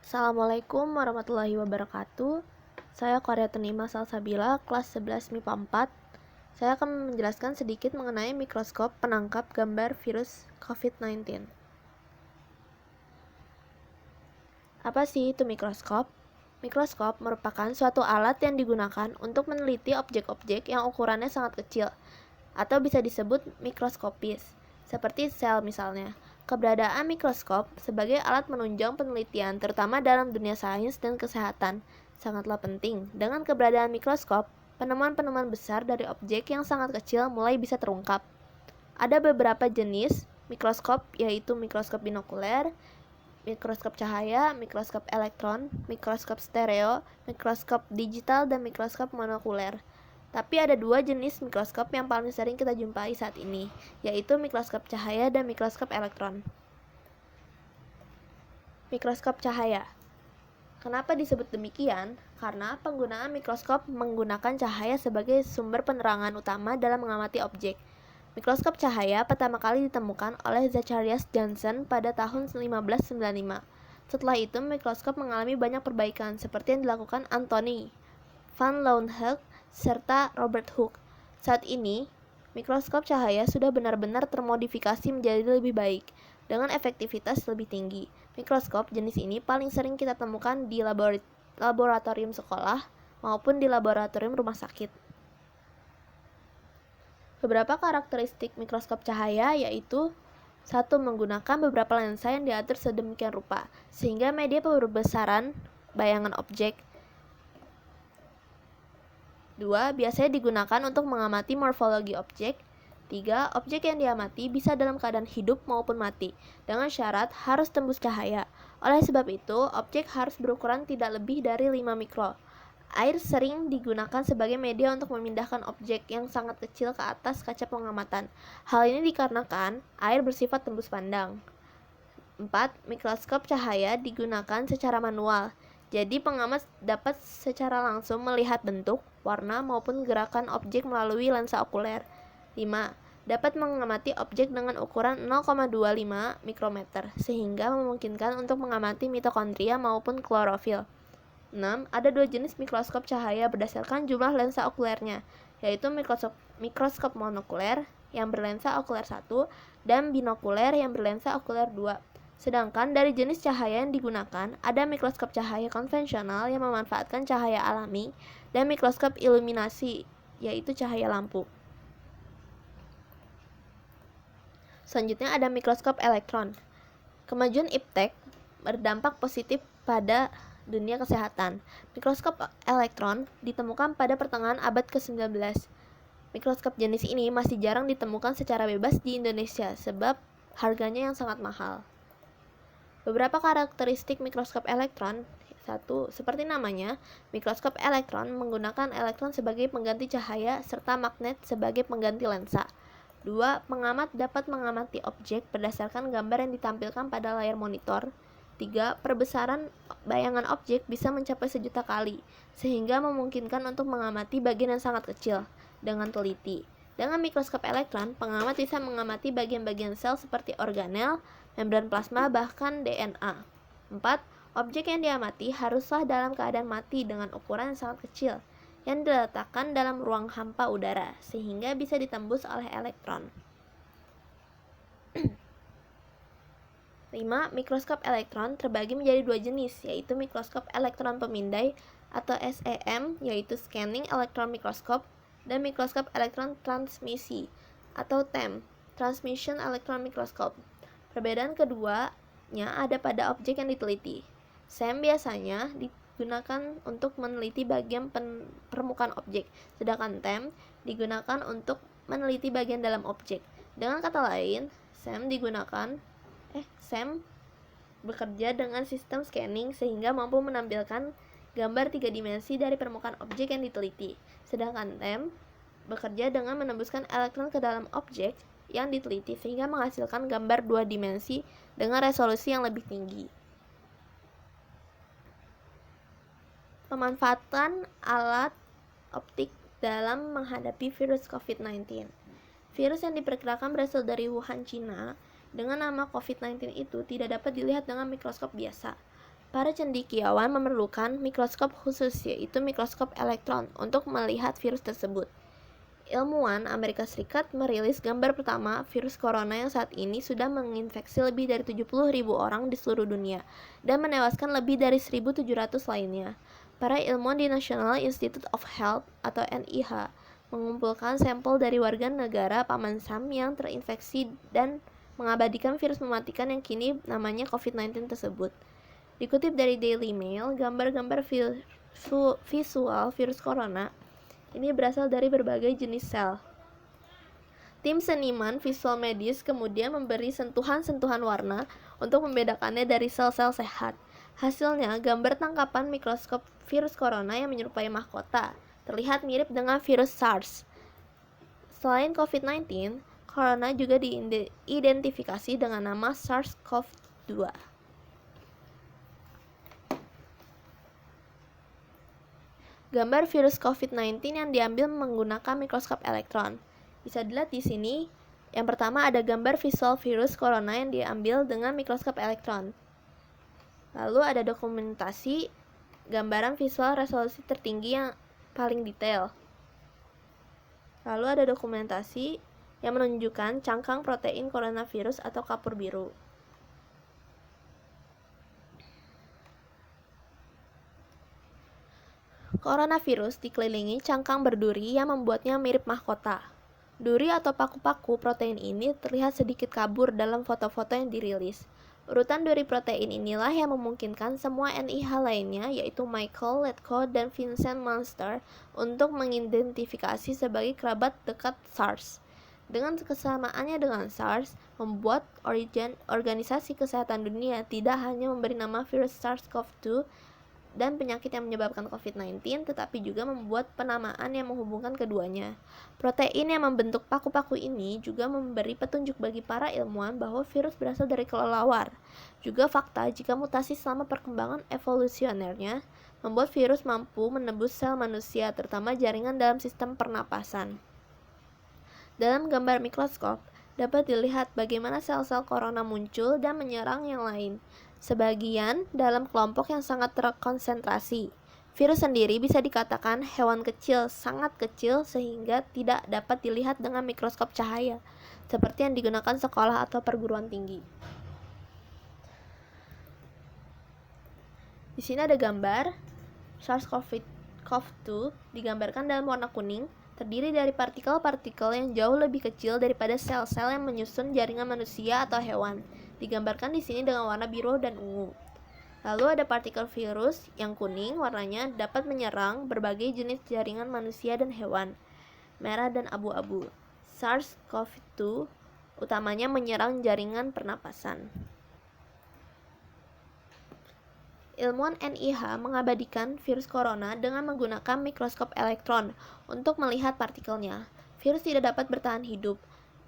Assalamualaikum warahmatullahi wabarakatuh. Saya Qaryatun Salsabila, kelas 11 MIPA 4. Saya akan menjelaskan sedikit mengenai mikroskop penangkap gambar virus COVID-19. Apa sih itu mikroskop? Mikroskop merupakan suatu alat yang digunakan untuk meneliti objek-objek yang ukurannya sangat kecil, atau bisa disebut mikroskopis, seperti sel misalnya. Keberadaan mikroskop sebagai alat menunjang penelitian, terutama dalam dunia sains dan kesehatan, sangatlah penting. Dengan keberadaan mikroskop, penemuan-penemuan besar dari objek yang sangat kecil mulai bisa terungkap. Ada beberapa jenis mikroskop, yaitu mikroskop binokuler, mikroskop cahaya, mikroskop elektron, mikroskop stereo, mikroskop digital, dan mikroskop monokuler. Tapi ada dua jenis mikroskop yang paling sering kita jumpai saat ini, yaitu mikroskop cahaya dan mikroskop elektron. Mikroskop cahaya. Kenapa disebut demikian? Karena penggunaan mikroskop menggunakan cahaya sebagai sumber penerangan utama dalam mengamati objek. Mikroskop cahaya pertama kali ditemukan oleh Zacharias Janssen pada tahun 1595. Setelah itu, mikroskop mengalami banyak perbaikan, seperti yang dilakukan Anthony van Leeuwenhoek serta Robert Hooke. Saat ini, mikroskop cahaya sudah benar-benar termodifikasi menjadi lebih baik, dengan efektivitas lebih tinggi. Mikroskop jenis ini paling sering kita temukan di laboratorium sekolah maupun di laboratorium rumah sakit. Beberapa karakteristik mikroskop cahaya yaitu: 1. Menggunakan beberapa lensa yang diatur sedemikian rupa, sehingga media pembesaran bayangan objek. 2. Biasanya digunakan untuk mengamati morfologi objek. 3. Objek yang diamati bisa dalam keadaan hidup maupun mati, dengan syarat harus tembus cahaya. Oleh sebab itu, objek harus berukuran tidak lebih dari 5 mikro. Air sering digunakan sebagai media untuk memindahkan objek yang sangat kecil ke atas kaca pengamatan. Hal ini dikarenakan air bersifat tembus pandang. 4. Mikroskop cahaya digunakan secara manual. Jadi pengamat dapat secara langsung melihat bentuk, warna, maupun gerakan objek melalui lensa okuler. 5. Dapat mengamati objek dengan ukuran 0,25 mikrometer, sehingga memungkinkan untuk mengamati mitokondria maupun klorofil. 6. Ada dua jenis mikroskop cahaya berdasarkan jumlah lensa okulernya, yaitu mikroskop monokuler yang berlensa okuler 1 dan binokuler yang berlensa okuler 2. Sedangkan dari jenis cahaya yang digunakan, ada mikroskop cahaya konvensional yang memanfaatkan cahaya alami dan mikroskop iluminasi, yaitu cahaya lampu. Selanjutnya ada mikroskop elektron. Kemajuan iptek berdampak positif pada dunia kesehatan. Mikroskop elektron ditemukan pada pertengahan abad ke-19. Mikroskop jenis ini masih jarang ditemukan secara bebas di Indonesia sebab harganya yang sangat mahal. Beberapa karakteristik mikroskop elektron. 1. Seperti namanya, mikroskop elektron menggunakan elektron sebagai pengganti cahaya serta magnet sebagai pengganti lensa. 2. Pengamat dapat mengamati objek berdasarkan gambar yang ditampilkan pada layar monitor. 3. Perbesaran bayangan objek bisa mencapai 1.000.000 kali, sehingga memungkinkan untuk mengamati bagian yang sangat kecil dengan teliti. Dengan mikroskop elektron, pengamat bisa mengamati bagian-bagian sel seperti organel, membran plasma, bahkan DNA. 4. Objek yang diamati haruslah dalam keadaan mati dengan ukuran yang sangat kecil, yang diletakkan dalam ruang hampa udara, sehingga bisa ditembus oleh elektron. 5. Mikroskop elektron terbagi menjadi dua jenis, yaitu mikroskop elektron pemindai atau SEM, yaitu Scanning Electron Microscope, dan mikroskop elektron transmisi atau TEM, Transmission Electron Microscope. Perbedaan keduanya ada pada objek yang diteliti. SEM biasanya digunakan untuk meneliti bagian permukaan objek, sedangkan TEM digunakan untuk meneliti bagian dalam objek. Dengan kata lain, SEM bekerja dengan sistem scanning sehingga mampu menampilkan gambar 3 dimensi dari permukaan objek yang diteliti. Sedangkan TEM bekerja dengan menembuskan elektron ke dalam objek yang diteliti sehingga menghasilkan gambar 2 dimensi dengan resolusi yang lebih tinggi. Pemanfaatan alat optik dalam menghadapi virus COVID-19. Virus yang diperkirakan berasal dari Wuhan, Cina, dengan nama COVID-19 itu tidak dapat dilihat dengan mikroskop biasa. Para cendekiawan memerlukan mikroskop khusus, yaitu mikroskop elektron, untuk melihat virus tersebut. Ilmuwan Amerika Serikat merilis gambar pertama virus corona yang saat ini sudah menginfeksi lebih dari 70.000 orang di seluruh dunia dan menewaskan lebih dari 1.700 lainnya. Para ilmuwan di National Institute of Health atau NIH mengumpulkan sampel dari warga negara Paman Sam yang terinfeksi dan mengabadikan virus mematikan yang kini namanya COVID-19 tersebut. Dikutip dari Daily Mail, gambar-gambar visual virus corona ini berasal dari berbagai jenis sel. Tim seniman visual medis kemudian memberi sentuhan-sentuhan warna untuk membedakannya dari sel-sel sehat. Hasilnya, gambar tangkapan mikroskop virus corona yang menyerupai mahkota terlihat mirip dengan virus SARS. Selain COVID-19, corona juga diidentifikasi dengan nama SARS-CoV-2. Gambar virus COVID-19 yang diambil menggunakan mikroskop elektron. Bisa dilihat di sini. Yang pertama ada gambar visual virus corona yang diambil dengan mikroskop elektron. Lalu ada dokumentasi gambaran visual resolusi tertinggi yang paling detail. Lalu ada dokumentasi yang menunjukkan cangkang protein coronavirus atau kapur biru. Coronavirus dikelilingi cangkang berduri yang membuatnya mirip mahkota. Duri atau paku-paku protein ini terlihat sedikit kabur dalam foto-foto yang dirilis. Urutan duri protein inilah yang memungkinkan semua NIH lainnya, yaitu Michael Letko dan Vincent Munster, untuk mengidentifikasi sebagai kerabat dekat SARS. Dengan kesamaannya dengan SARS, membuat Organisasi Kesehatan Dunia tidak hanya memberi nama virus SARS-CoV-2 dan penyakit yang menyebabkan COVID-19, tetapi juga membuat penamaan yang menghubungkan keduanya. Protein yang membentuk paku-paku ini juga memberi petunjuk bagi para ilmuwan bahwa virus berasal dari kelelawar. Juga fakta jika mutasi selama perkembangan evolusionernya membuat virus mampu menembus sel manusia, terutama jaringan dalam sistem pernapasan. Dalam gambar mikroskop, dapat dilihat bagaimana sel-sel corona muncul dan menyerang yang lain. Sebagian dalam kelompok yang sangat terkonsentrasi. Virus sendiri bisa dikatakan hewan kecil, sangat kecil sehingga tidak dapat dilihat dengan mikroskop cahaya, seperti yang digunakan sekolah atau perguruan tinggi. Di sini ada gambar SARS-CoV-2 digambarkan dalam warna kuning, terdiri dari partikel-partikel yang jauh lebih kecil daripada sel-sel yang menyusun jaringan manusia atau hewan. Digambarkan di sini dengan warna biru dan ungu. Lalu ada partikel virus yang kuning warnanya dapat menyerang berbagai jenis jaringan manusia dan hewan. Merah dan abu-abu. SARS-CoV-2 utamanya menyerang jaringan pernapasan. Ilmuwan NIH mengabadikan virus corona dengan menggunakan mikroskop elektron untuk melihat partikelnya. Virus tidak dapat bertahan hidup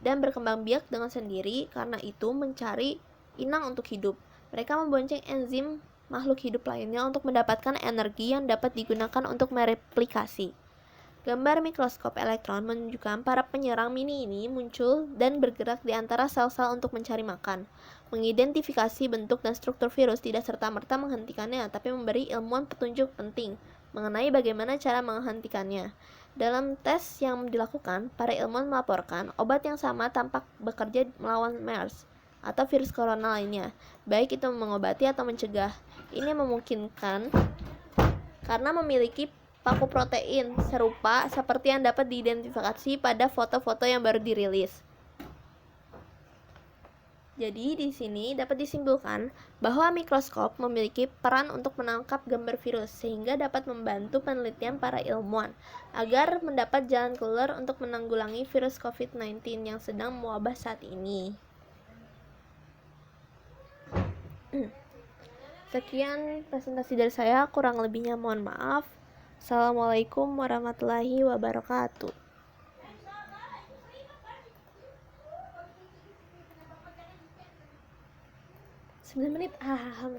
dan berkembang biak dengan sendiri, karena itu mencari inang untuk hidup. Mereka membonceng enzim makhluk hidup lainnya untuk mendapatkan energi yang dapat digunakan untuk mereplikasi. Gambar mikroskop elektron menunjukkan para penyerang mini ini muncul dan bergerak di antara sel-sel untuk mencari makan. Mengidentifikasi bentuk dan struktur virus tidak serta-merta menghentikannya, tapi memberi ilmuwan petunjuk penting mengenai bagaimana cara menghentikannya. Dalam tes yang dilakukan, para ilmuwan melaporkan obat yang sama tampak bekerja melawan MERS atau virus corona lainnya, baik itu mengobati atau mencegah. Ini memungkinkan karena memiliki paku protein serupa seperti yang dapat diidentifikasi pada foto-foto yang baru dirilis. Jadi di sini dapat disimpulkan bahwa mikroskop memiliki peran untuk menangkap gambar virus sehingga dapat membantu penelitian para ilmuwan agar mendapat jalan keluar untuk menanggulangi virus COVID-19 yang sedang mewabah saat ini. Sekian presentasi dari saya, kurang lebihnya mohon maaf. Assalamualaikum warahmatullahi wabarakatuh. 9 menit. Alhamdulillah.